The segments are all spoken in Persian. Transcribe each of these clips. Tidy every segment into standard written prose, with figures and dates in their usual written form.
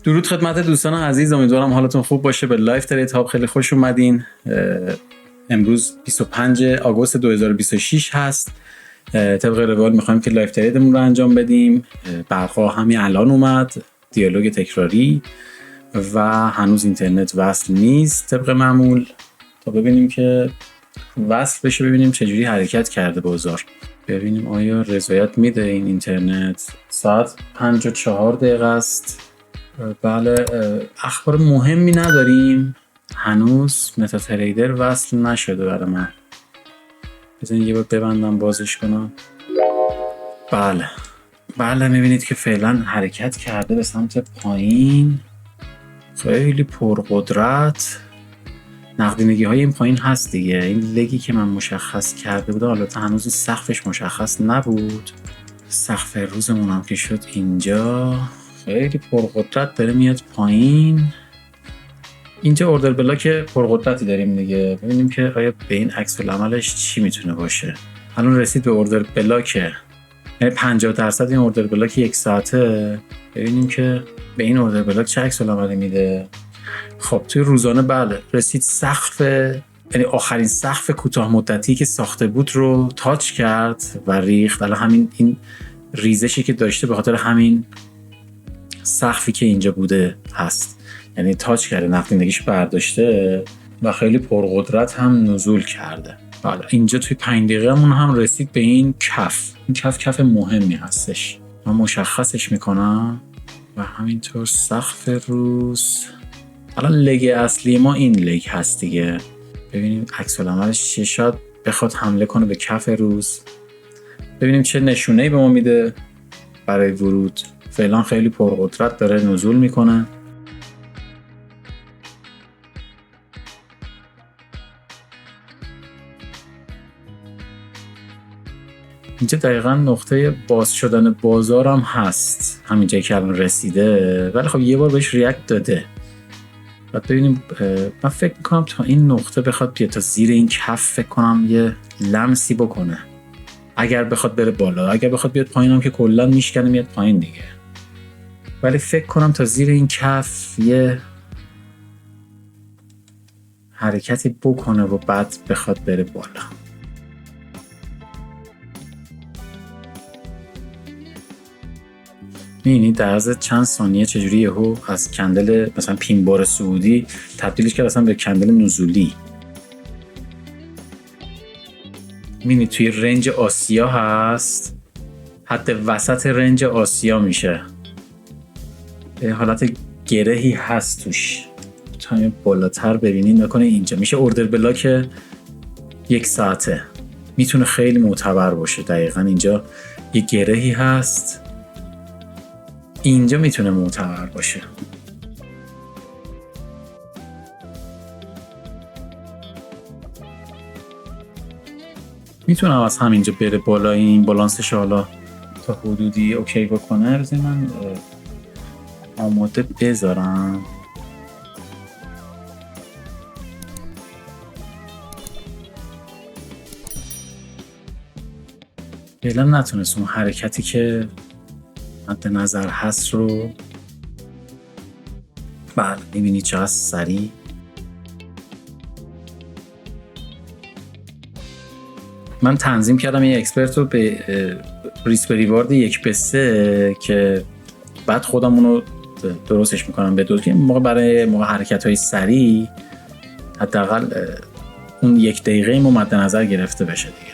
درود خدمت دوستان عزیز، امیدوارم حالتون خوب باشه. به لایف ترید هاب خیلی خوش اومدین. امروز 25 آگوست 2026 هست. طبق روال میخوایم که لایف تریدمون رو انجام بدیم. برقا همین الان اومد، دیالوگ تکراری و هنوز اینترنت وصل نیست طبق معمول، تا ببینیم که وصل بشه، ببینیم چجوری حرکت کرده بازار، ببینیم آیا رضایت میده این اینترنت. ساعت 5:04 است. بله، اخبار مهمی نداریم هنوز. متا تریدر وصل نشده برای من. بذارین یه بار ببندم بازش کنم. بله میبینید که فعلا حرکت کرده به سمت پایین، خیلی پرقدرت. نقدینگی های این پایین هست دیگه. این لگی که من مشخص کرده بودم، البته هنوز سقفش مشخص نبود. سقف روزمون هم که شد اینجا، خیلی پرقدرت داره میاد پایین. اینجا اوردر بلاک پرقدرتی داریم دیگه. ببینیم که آیا به این عکس العملش چی میتونه باشه. الان رسید به اوردر بلاک، یعنی 50% این اوردر بلاک یک ساعته. ببینیم که به این اوردر بلاک چه عکس العملی میده. خب توی روزانه بله رسید سقف، یعنی آخرین سقف کوتاه مدتی که ساخته بود رو تاچ کرد و ریخت. الان همین این ریزشی که داشته به خاطر همین سقفی که اینجا بوده هست، یعنی تاچ کرده، نقدینگیش برداشته و خیلی پرقدرت هم نزول کرده. بله اینجا توی 5 دقیقه‌مون هم رسید به این کف. این کف مهمی هستش، من مشخصش میکنم. و همینطور سقف روز. الان لگ اصلی ما این لگ هست دیگه. ببینیم عکس العملش چه، شاید بخواد حمله کنه به کف روز. ببینیم چه نشونه‌ای به ما میده برای ورود. فعلا خیلی پرقدرت داره نزول میکنه. اینجا دقیقا نقطه باز شدن بازار هم هست، همینجایی که الان رسیده، ولی خب یه بار بهش ریاکت داده. بعد ببینیم، من فکر میکنم تا این نقطه بخواد بیاد، تا زیر این کف فکر کنم یه لمسی بکنه اگر بخواد بره بالا. اگر بخواد بیاد پایین هم که کلا میشکنه میاد پایین دیگه، ولی فکر کنم تا زیر این کف یه حرکتی بکنه و بعد بخواد بره بالا. می‌بینید در عرض چند ثانیه چجوری یهو از کندل مثلا پین بار صعودی تبدیلش کرد اصلا به کندل نزولی. می‌بینید توی رنج آسیا هست، حتی وسط رنج آسیا میشه. حالت گرهی هست توش. تا بالاتر ببینید نکنه اینجا میشه اوردر بلاک یک ساعته. میتونه خیلی معتبر باشه. دقیقاً اینجا یه گرهی هست، اینجا میتونه معتبر باشه. میتونم از همینجا بره بالا، این بالانسش حالا تا حدودی اوکی بکنه. بذار من آماده بذارم. فعلا نتونست اون حرکتی که مد نظر هست رو. بله میبینید چقدر سریع. من تنظیم کردم یه اکسپرت رو به ریسک ریوارد 1/3 که بعد خودم اونو درستش میکنم به 2 که برای موقع حرکت های سریع حداقل اون 1 دقیقه ما مد نظر گرفته بشه دیگه.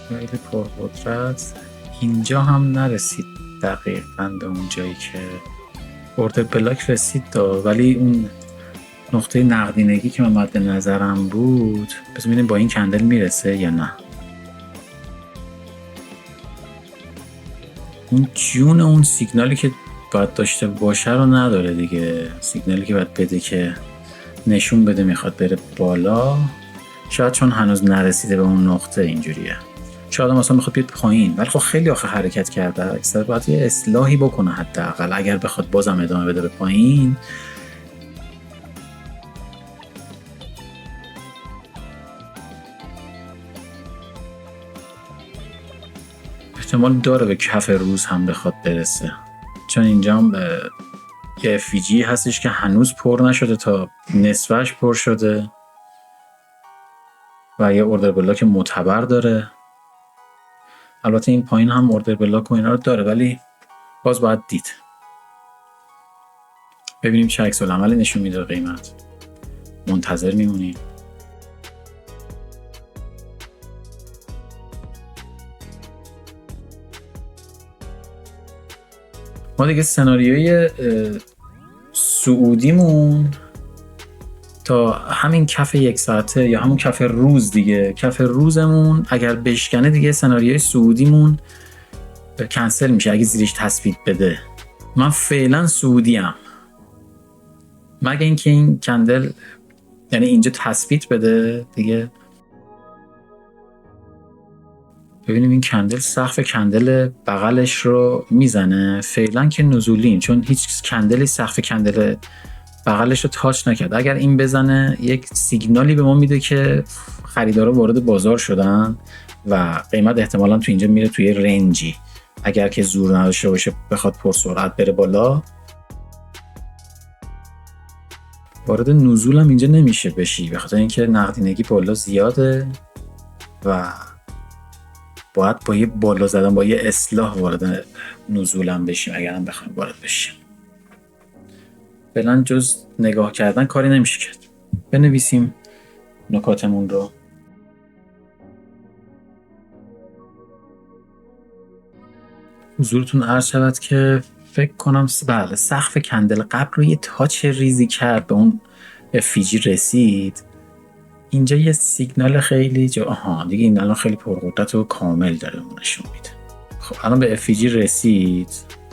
خیلی پرقدرت. اینجا هم نرسید دقیقاً به اون جایی که اوردر بلاک رسید ولی اون نقطه نقدینگی که من مد نظرم بود، بذار ببینیم با این کندل میرسه یا نه. اون جون اون سیگنالی که باید داشته باشه رو نداره دیگه. سیگنالی که باید بده که نشون بده میخواد بره بالا، شاید چون هنوز نرسیده به اون نقطه اینجوریه. شاید مثلا میخواد بیاد پایین، ولی خب خیلی آخه حرکت کرده، اکثر باید یه اصلاحی بکنه حداقل اگر بخواد بازم ادامه بده به پایین. احتمال داره به کف روز هم بخواد برسه، چون اینجا هم یه FVG هستش که هنوز پر نشده، تا نصفش پر شده و یه اوردر بلاک معتبر داره. البته این پایین هم اوردر بلاک و اینا رو داره، ولی باز باید دید. ببینیم چه عکس العملی نشون میده قیمت. منتظر میمونیم. ما دیگه سناریوی سعودیمون تا همین کف 1 ساعته یا همون کف روز دیگه، کف روزمون اگر بشکنه دیگه سناریوی سعودیمون کنسل میشه اگه زیرش تثبیت بده. من فعلا سعودیم، مگه اینکه این کندل یعنی اینجا تثبیت بده دیگه. ببینیم این کندل سقف کندل بغلش رو میزنه. فعلا که نزولیم، چون هیچ کندلی سقف کندل بغلش رو تاچ نکرد. اگر این بزنه یک سیگنالی به ما میده که خریدارا وارد بازار شدن و قیمت احتمالاً تو اینجا میره توی رنجی. اگر که زور نداشته باشه بخواد پرسرعت بره بالا، وارد نزول هم اینجا نمیشه بشی، به خاطر اینکه نقدینگی بالا زیاده و باید با یه بالا زدن، با یه اصلاح وارد نزول هم بشیم اگر هم بخوایم وارد بشیم. فعلا جز نگاه کردن کاری نمیشه کرد. بنویسیم نکاتمون رو. حضورتون عرض شود که فکر کنم بله سقف کندل قبل رو یه تاچ ریزی کرد، به اون FVG رسید. اینجا یه سیگنال خیلی دیگه این الان خیلی پرقدرت و کامل داره نشون میده. خب الان به FVG رسید،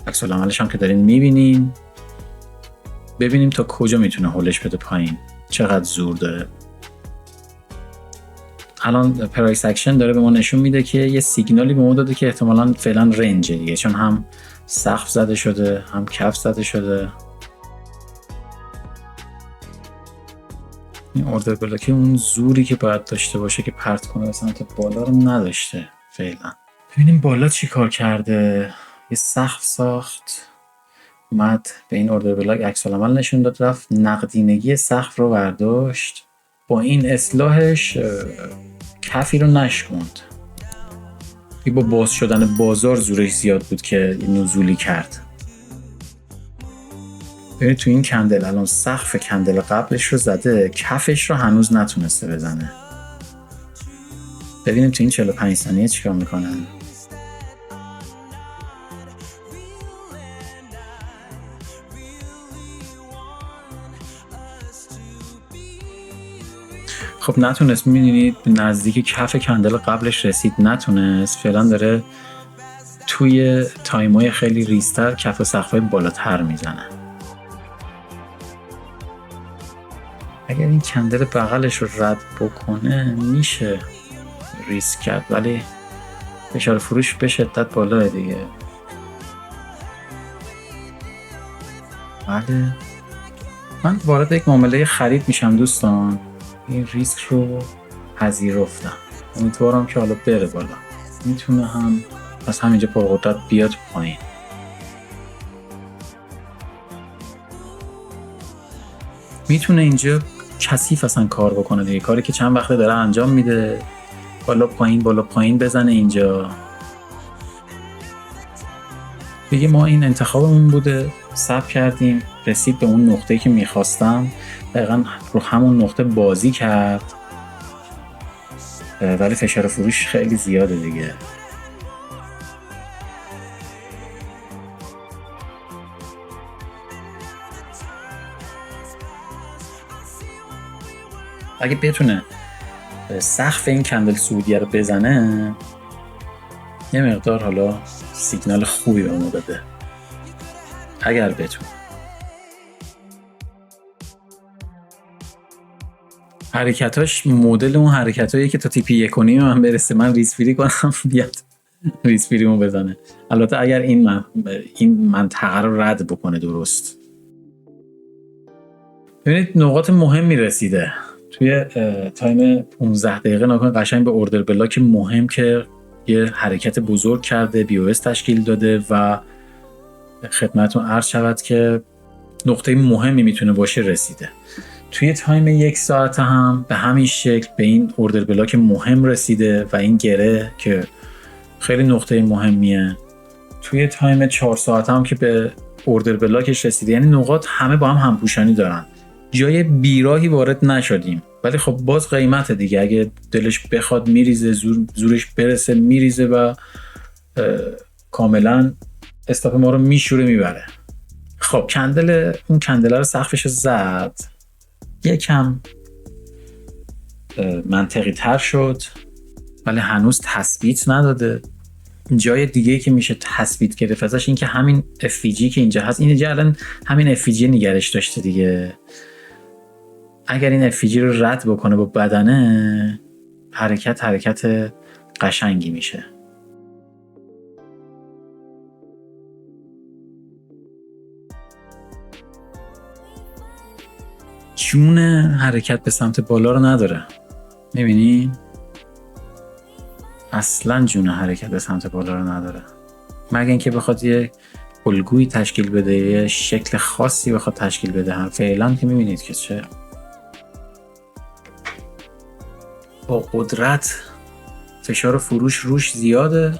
عکس العملش هم که دارین میبینین. ببینیم تا کجا میتونه هولش بده پایین، چقدر زور داره. الان پرایس اکشن داره به ما نشون میده که یه سیگنالی به ما داده که احتمالاً فعلا رنجه دیگه، چون هم سقف زده شده هم کف زده شده. این اوردر بلاکی اون زوری که باید داشته باشه که پرت کنه به سمت بالا رو نداشته فعلا. ببینیم بالا چی کار کرده. یه سقف ساخت، اومد به این اوردر بلاک عکس العمل نشون داد، رفت نقدینگی سقف رو برداشت. با این اصلاحش کفی رو نشکند. با باز شدن بازار زورش زیاد بود که نزولی کرد. ببینید تو این کندل الان سقف کندل قبلش رو زده، کفش رو هنوز نتونسته بزنه. ببینیم تو این 45 ثانیه چیکار میکنن. خب نتونست، میبینید نزدیک کف کندل قبلش رسید، نتونست. فعلا داره توی تایمای خیلی ریزتر کف سقفای بالاتر میزنه. اگر این کندل بغلش رو رد بکنه میشه ریسک کرد، ولی فشار فروش به شدت بالاه دیگه. بله من وارد یک معامله خرید میشم دوستان، این ریسک رو پذیرفتم. امیدوارم که حالا بره بالا، میتونه هم از همینجا پرقدرت بیاد پایین. میتونه اینجا کثیف اصلا کار بکنه دیگه، کاری که چند وقته داره انجام میده، بالا پایین بزنه اینجا دیگه. ما این انتخابمون بوده، صبر کردیم، رسید به اون نقطه‌ای که میخواستم، دقیقا رو همون نقطه بازی کرد، ولی فشار فروش خیلی زیاده دیگه. اگه بتونه سقف این کندل سعودیه رو بزنه، یه مقدار حالا سیگنال خوبی به ما بده. اگر بتونه. حرکتاش مدل اون حرکتایی که تا تیپی 1.5 من برسه من ریسفیری کنم بیاد ریسفیریمو بزنه. البته اگر این منطقه رو رد بکنه درست. ببینید نقاط مهمی رسیده توی تایم 15 دقیقه. ناگهان قشنگ به اوردر بلاک مهم که یه حرکت بزرگ کرده BOS تشکیل داده و خدمتتون عرض شود که نقطه مهمی میتونه باشه رسیده. توی تایم 1 ساعت هم به همین شکل به این اوردر بلاک مهم رسیده و این گره که خیلی نقطه مهمیه. توی تایم 4 ساعت هم که به اوردر بلاکش رسیده، یعنی نقاط همه با هم همپوشانی دارن. جای بیراهی وارد نشدیم، ولی خب باز قیمت دیگه، اگه دلش بخواد میریزه، زورش برسه میریزه و کاملا استاپ ما رو میشوره میبره. خب اون کندله رو سقفش زد، یکم منطقی تر شد ولی هنوز تثبیت نداده. جای دیگه که میشه تثبیت گرفت ازش این که همین FVG که اینجا هست، اینجا الان همین FVG نگرش داشته دیگه. اگر این FVG رو رد بکنه با بدنه، حرکت قشنگی میشه. جون حرکت به سمت بالا رو نداره، میبینی؟ اصلا جون حرکت به سمت بالا رو نداره، مگه اینکه بخواد یه الگویی تشکیل بده، یه شکل خاصی بخواد تشکیل بده. هم فعلا که میبینید که چه با قدرت فشار فروش روش زیاده.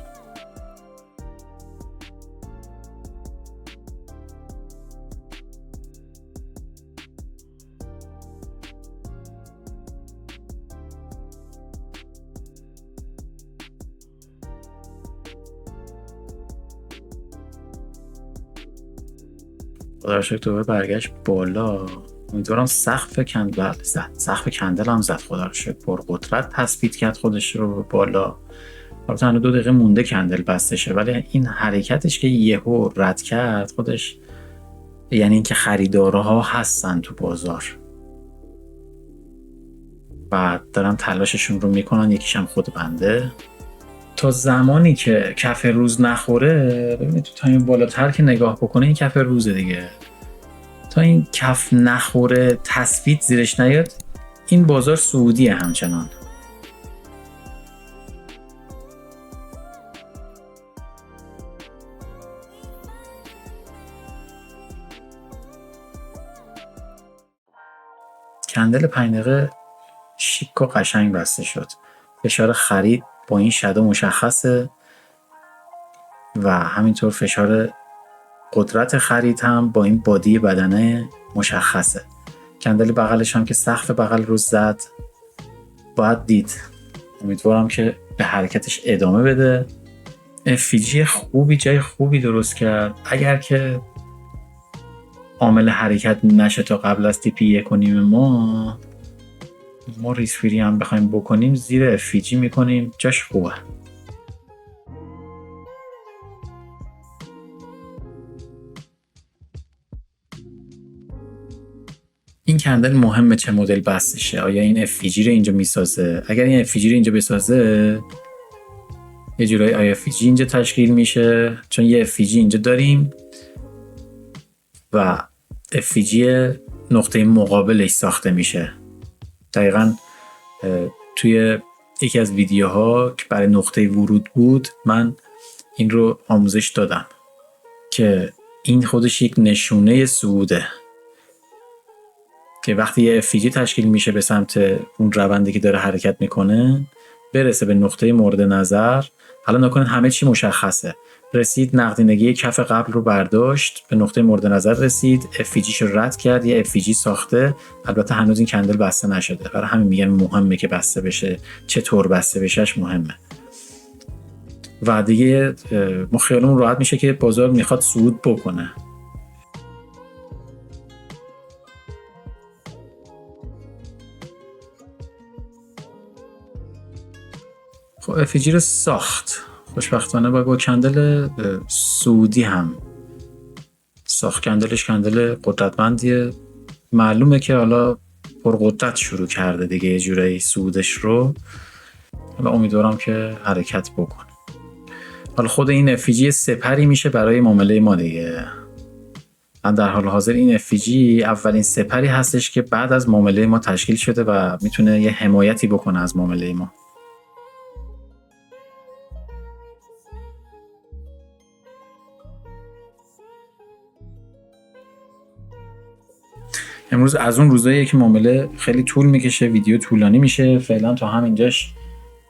خدا رو شکر دوباره برگشت بالا. امیدوارم سقف کندل هم زد. خدا رو شکر پر قدرت تثبیت کرد خودش رو بالا. البته هنوز 2 دقیقه مونده کندل بسته شه، ولی این حرکتش که یهو رد کرد خودش یعنی اینکه خریدارها هستن تو بازار و دارن تلاششون رو میکنن. یکیشم خود بنده. تا زمانی که کف روز نخوره، ببینید تو تایم بالاتر که نگاه بکنه این کف روزه دیگه، تا این کف نخوره تثبیت زیرش نیاد، این بازار صعودیه همچنان. کندل 5 دقیقه شیک و قشنگ بسته شد. فشار خرید با این شادو مشخصه و همینطور فشار قدرت خرید هم با این بادی بدنه مشخصه. کندل بغلش هم که سقف بغل رو زد، باید دید. امیدوارم که به حرکتش ادامه بده. FVG خوبی، جای خوبی درست کرد. اگر که عامل حرکت نشه تا قبل از تیپی 1.5 ما ریسفیری هم بخوایم بکنیم زیر FVG میکنیم، جاش خوبه. این کندل مهمه چه مدل بستشه. آیا این FVG رو اینجا میسازه؟ اگر این FVG رو اینجا بسازه یه جورایی FVG اینجا تشکیل میشه، چون یه FVG اینجا داریم و FVG نقطه مقابلش ساخته میشه. دقیقاً توی یکی از ویدیوها که برای نقطه ورود بود من این رو آموزش دادم که این خودش یک نشونه صعوده، که وقتی یه FVG تشکیل میشه به سمت اون روندی که داره حرکت میکنه برسه به نقطه مورد نظر. حالا نکنید همه چی مشخصه. رسید نقدینگی کف قبل رو برداشت، به نقطه مورد نظر رسید، FVG شو رد کرد، یه FVG ساخته. البته هنوز این کندل بسته نشده، برای همین میگم مهمه که بسته بشه. چطور بسته بشهش مهمه. و دیگه ما خیالمون راحت میشه که بازار میخواد صعود بکنه. خب FVG رو ساخت. خوشبختانه با کندل سعودی هم ساخت کندلش کندل قدرتمندیه، معلومه که حالا پرقدرت شروع کرده دیگه یه جورایی صعودش رو. حالا امیدوارم که حرکت بکنه. حالا خود این افیجی سپری میشه برای معامله ما دیگه. در حال حاضر این افیجی اولین سپری هستش که بعد از معامله ما تشکیل شده و میتونه یه حمایتی بکنه از معامله ما. امروز از اون روزاییه که معامله خیلی طول میکشه، ویدیو طولانی میشه. فعلا تا همینجاش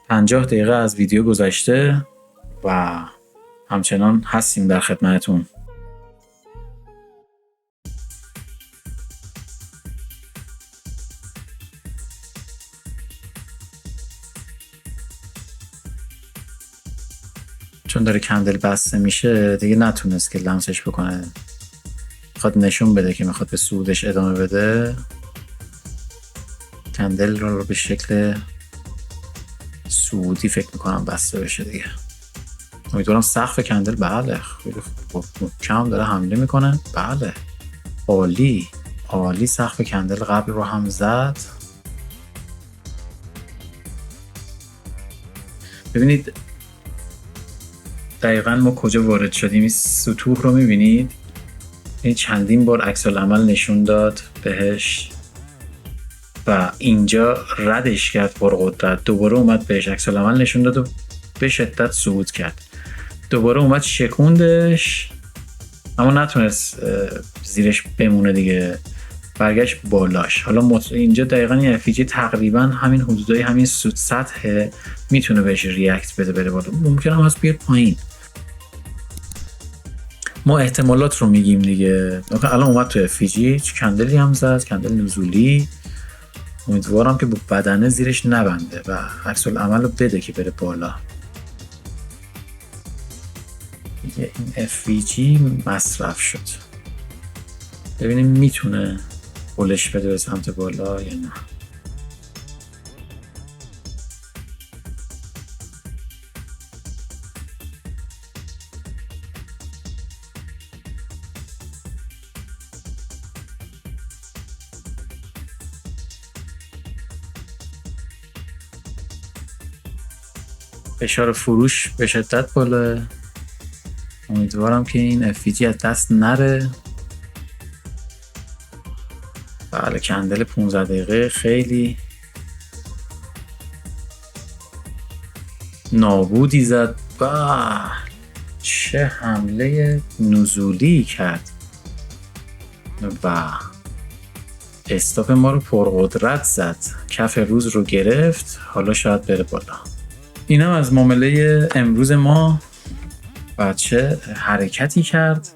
50 دقیقه از ویدیو گذشته و همچنان هستیم در خدمتتون. چون داره کندل بسته میشه دیگه نتونست که لمسش بکنه، میخواد نشون بده که میخواد به صعودش ادامه بده. کندل رو به شکل صعودی فکر میکنم بسته بشه دیگه. امیدوارم سقف کندل بله خیلی خوب محکم داره حمله میکنه. بله عالی عالی، سقف کندل قبل رو هم زد. ببینید دقیقا ما کجا وارد شدیم. این سطوح رو میبینید، این چندین بار عکس العمل نشون داد بهش و اینجا ردش کرد پرقدرت، دوباره اومد بهش عکس العمل نشون داد و به شدت صعود کرد، دوباره اومد شکوندش اما نتونست زیرش بمونه دیگه، برگشت بالاش. حالا اینجا دقیقا این افیجی تقریبا همین حدودای همین سطح میتونه بهش ریاکت بده بره بالا، ممکنه هم هست بیاد پایین. ما احتمالات رو میگیم دیگه. الان اومد تو افیجی، کندلی هم زد، کندل نزولی. امیدوارم که با بدنه زیرش نبنده و عکس العمل رو بده که بره بالا. دیگه این افیجی مصرف شد. ببینیم میتونه بلش بده به سمت بالا یا نه. فشار فروش به شدت بالا. امیدوارم که این افیجی از دست نره. بله کندل 15 دقیقه خیلی نابودی زد. چه حمله نزولی کرد و استاپ ما رو پرقدرت زد، کف روز رو گرفت. حالا شاید بره بالا. اینم از معامله امروز ما. بچه حرکتی کرد،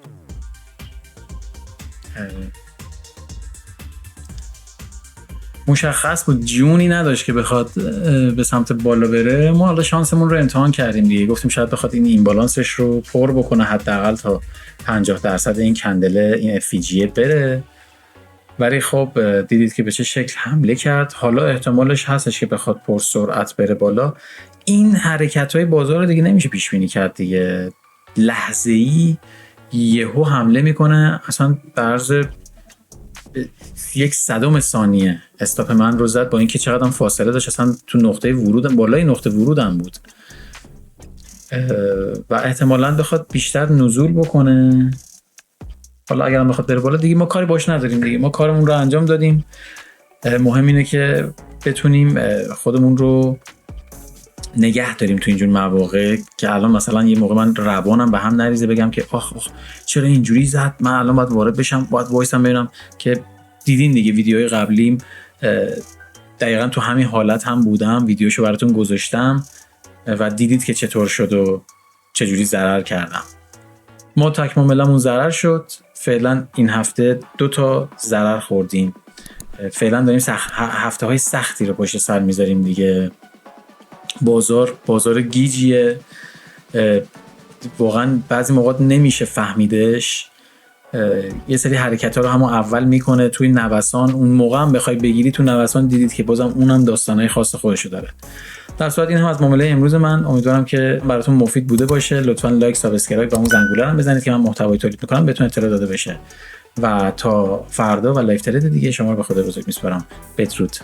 مشخص بود جونی نداشت که بخواد به سمت بالا بره. ما حالا شانسمون رو امتحان کردیم دیگه، گفتیم شاید بخواد این بالانسش رو پر بکنه حداقل تا 50% این کندله این افیجیه بره، ولی خب دیدید که به چه شکل حمله کرد. حالا احتمالش هستش که بخواد پر سرعت بره بالا. این حرکت‌های بازار رو دیگه نمیشه پیش بینی کرد دیگه، لحظه‌ای یهو حمله میکنه، اصلا برز 1/100 ثانیه استاپ من رو زد، با اینکه چقدر فاصله داشت، اصلا تو نقطه ورودم، بالای نقطه ورودم بود و احتمالاً بخواد بیشتر نزول بکنه. حالا اگرم بخواد بره بالا دیگه ما کاری باش نداریم دیگه، ما کارمون رو انجام دادیم. مهم اینه که بتونیم خودمون رو نگه داریم تو اینجور مواقع که الان مثلا یه موقع من روانم به هم نریزه بگم که آخ چرا اینجوری زد، من الان باید وارد بشم، باید وایسم ببینم. که دیدین دیگه ویدیوهای قبلیم دقیقا تو همین حالت هم بودم، ویدیوشو براتون گذاشتم و دیدید که چطور شد و چجوری ضرر کردم. ما تکماملمون ضرر شد. فعلا این هفته 2 تا ضرر خوردیم. فعلا داریم هفته های سختی رو پشت سر میذاریم دیگه. بازار گیجیه، واقعا بعضی موقع نمیشه فهمیدش. یه سری حرکت‌ها رو همون اول میکنه توی نوسان. اون موقع هم بخوای بگیری تو نوسان دیدید که بازم اونم داستانای خاص خودشو داره. در صورت این هم از معامله امروز من. امیدوارم که براتون مفید بوده باشه. لطفاً لایک، سابسکرایب و اون زنگوله هم بزنید که من محتوای تولید میکنم بهتون اطلاع داده بشه. و تا فردا و لایو ترید دیگه شما رو به خدا بزرگ میسپارم. بدرود.